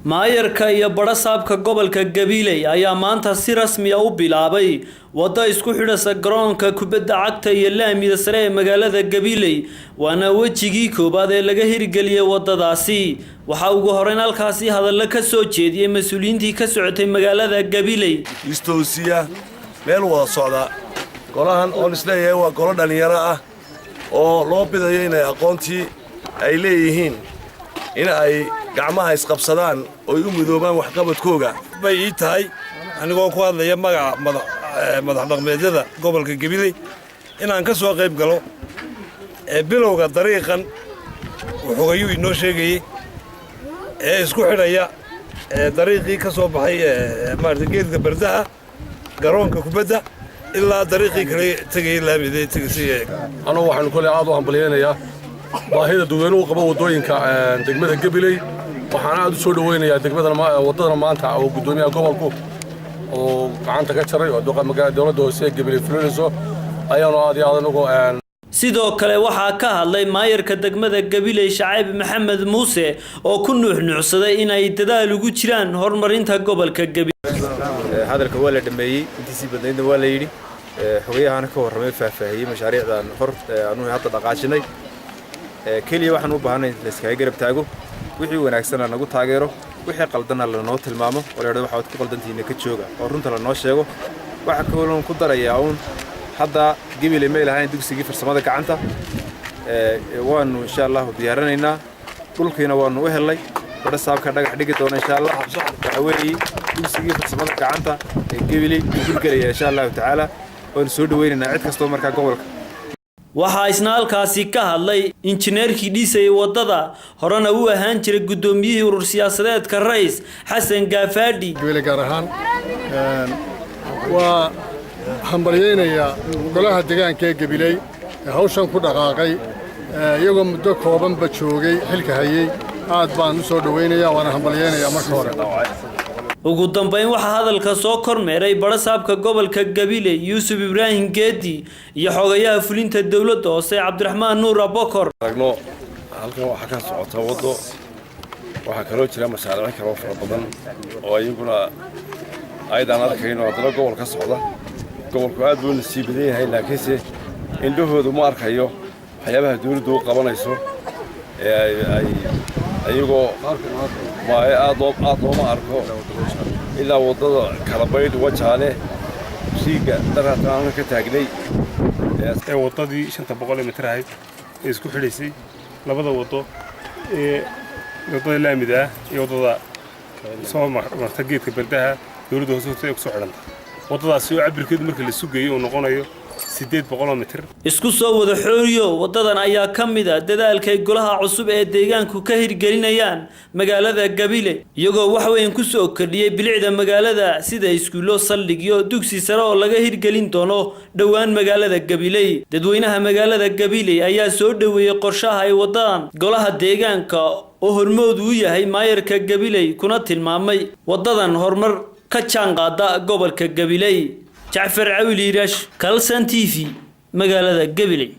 maayarka iyo barasaabka gobolka Gabiley ayaa maanta si rasmi ah u bilaabay wada isku xidhaysa garoonka kubadda cagta iyo laamida sare ee magaalada Gabiley waana wajigii koobaad ee laga hirgeliyay wadadaasi waxa ugu horeyn halkaasi hadallo ka soo jeediyay mas'uuliyiintii ka socotay magaalada Gabiley istoosiya meel wada socda golahan oo isleeyahay waa golo dhalinyaro ah oo loo bidayo inay aqoontii ay leeyihiin in ay gacmaha isqabsadaan oo u midoobaan wax qabadkooga bay ii tahay anigoo ku hadlaya magaca madax dhaqameedyada gobolka Gabiley inaan ka soo qayb galo bilowga dariiqan wuxuu ayuu inoo sheegay isku xidhaya dariiqii ka soo baxay geedka bardaha garoonka kubadda ilaa dariiqii kale tagay laamida tagaysay anoo waxaan kulay aad u hambalyeynaya baahida dadweynuhu qaba wadooyinka degmada Gabiley waxaan aad u soo dhaweynayaa wadada maanta oo gudoomiyaha gobolku oo gacanta ka jaray oo magaalada dawladda hoose Gabiley fulinayso ayaanu aad iyo aad ugu sidoo kale waxaa ka hadlay maayarka degmada Gabiley Shacayb Maxamed Muuse oo ku nuuxnuucsaday in ay dadaal ugu jiraan horumarinta gobolka Gabiley hadalka waa la dhameeyay intii badnaydna waa la yiri xogayahana ka warramay faahfaahiyay mashaariicdan hor aanu hadda dhaqaajinay kaliya waxaan u baahanahay in la iska garab taago wixii wanaagsan nagu taageero wixii qaldan la noo tilmaamo walaalo waxa aad ku qaldantiina ka jooga oo runta la noo sheego waxa kaloon ku darayaa hadda Gabiley ma ilahayn dugsigii farsamada gacanta waanu insha Allah diyaarinaynaa dhulkiina waanu u helay barasaabka dhagax dhigi doona insha Allah waxa weeyii dugsigii farsamada gacanta ee Gabiley ku galaya insha Allah taala oo soo dhaweynaynaa cid kasta marka gobolka waxa isna halkaasi ka hadlay injineerkii dhisay wadada horena uu ahaan jiray gudoomiyihii urur siyaasadeedka Rays Xasan Gaafadhi Gabiley gaar ahaan waa hambalyeynaya golaha deegaanka ee Gabiley hawshan ku dhaqaaqay iyagoo muddo kooban ba joogay xilka hayay aad baan u soo dhaweynayaa waana hambalyeynaya marka hore ugu dambeyn waxa hadalka soo kormeeray barasaabka gobolka Gabiley Yuusuf Ibrahim Geedi iyo xogayaha fulinta dawladda hoose Cabdiraxmaan Nuur Abokor ragno halkan waxa ka socota wado waxa kale oo jira mashaariic kale oo fara badan oo ayaguna aydan arkayno wadada gobolka socda gobolku aad buu nasiibay yahay laakiinse indhahoodu ma arkayo waxyaabaha dawladdu qabanayso ayagoo ma aad looma arko ilaa wadada kala bayd wajaale siiga daraataan ka taagnay wadadii 500 mitir ahayd isku xidhaysay labada wado wadada laamida iyo wadada soo marta geedka bardaha dawladda hoose ku soo xidhanta wadadaasi oo cabirkeedu markii la sugayo uu noqonayo 800 mitir isku soo wada xooriyo wadadan ayaa kamid ah dadaalka golaha cusub ee deegaanku ka hirgelinayaan magaalada Gabiley iyagoo wax weyn ku soo kordhiyay bilicda magaalada sida iskuulo saldhigyo dugsi sare oo laga hirgelin doono dhawaan magaalada Gabiley dadweynaha magaalada Gabiley ayaa soo dhaweeyay qorshaha ay wadaan golaha deegaanka oo hormood u yahay maayarka Gabiley kuna tilmaamay wadadan horumar ka jaanqaada gobolka Gabiley Jacfar Cawil Irash Kalsan TV magaalada Gabiley